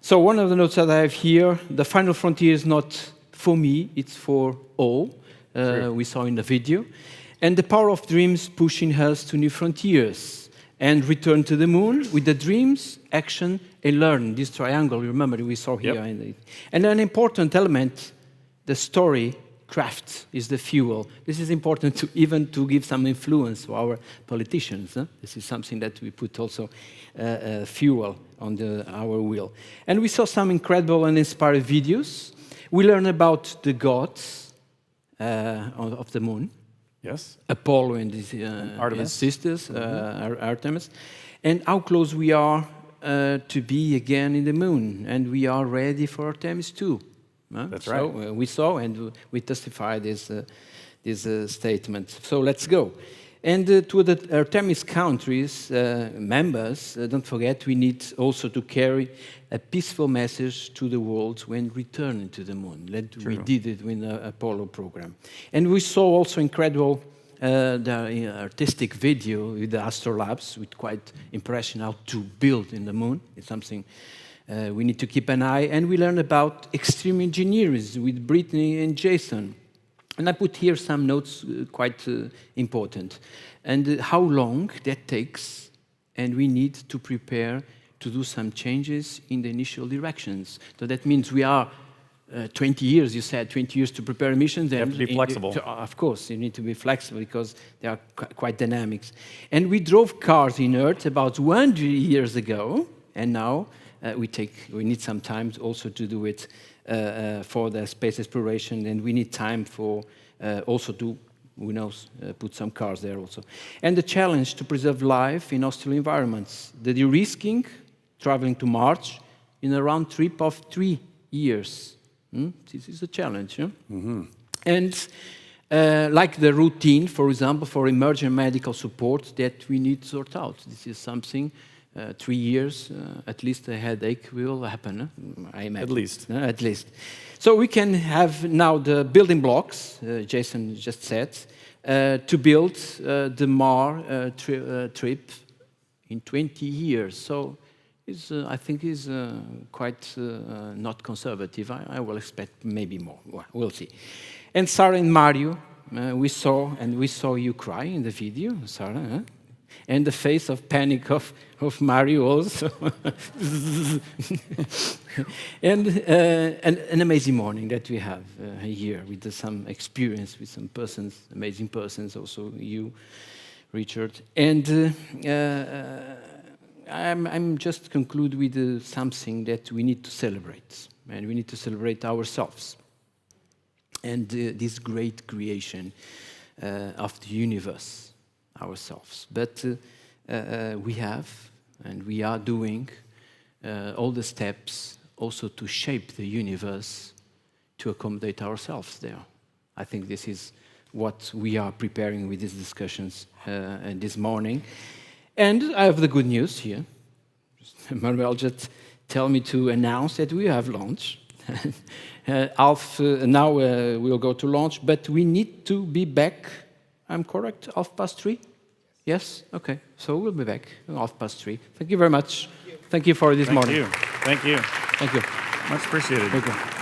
So one of the notes that I have here, the final frontier is not for me, it's for all, we saw in the video. And the power of dreams pushing us to new frontiers and return to the moon with the dreams, action, and learn. This triangle, remember, we saw here. Yep. And an important element, the story craft is the fuel. This is important to even to give some influence to our politicians. This is something that we put also fuel on our wheel. And we saw some incredible and inspiring videos. We learned about the gods of the moon. Yes. Apollo and his sisters, Artemis, and how close we are to be again in the moon, and we are ready for Artemis too. That's so, right. We saw and we testified this statement. So let's go. And to the Artemis countries, members, don't forget we need also to carry a peaceful message to the world when returning to the moon. We did it with the Apollo program. And we saw also incredible the artistic video with the astrolabs, with quite impression how to build in the moon. It's something we need to keep an eye. And we learned about extreme engineering with Brittany and Jason. And I put here some notes quite important. And how long that takes, and we need to prepare to do some changes in the initial directions. So that means we are 20 years, you said, 20 years to prepare missions. You have to be flexible. Of course, you need to be flexible because they are quite dynamic. And we drove cars in Earth about 100 years ago, and now we need some time also to do it for the space exploration, and we need time for also to, who knows, put some cars there also. And the challenge to preserve life in hostile environments, the de-risking, traveling to Mars in a round trip of 3 years. This is a challenge. And like the routine, for example, for emergent medical support that we need to sort out. This is something 3 years, at least a headache will happen, I imagine. At least. At least. So we can have now the building blocks, Jason just said, to build the Mars trip in 20 years. So I think is quite not conservative. I will expect maybe more. Well, we'll see. And Sarah and Mario, we saw you cry in the video, Sarah, and the face of panic of Mario also. And an amazing morning that we have here with some experience with some persons, amazing persons, also you, Richard. And I'm just conclude with something that we need to celebrate, and we need to celebrate ourselves and this great creation of the universe, ourselves. But we have, and we are doing all the steps also to shape the universe to accommodate ourselves there. I think this is what we are preparing with these discussions this morning. And I have the good news here. Manuel just tell me to announce that we have lunch. Now we'll go to lunch, but we need to be back, I'm correct, 3:30? Yes? Okay. So we'll be back 3:30. Thank you very much. Thank you for this morning. Thank you. Thank you. Much appreciated. Thank you.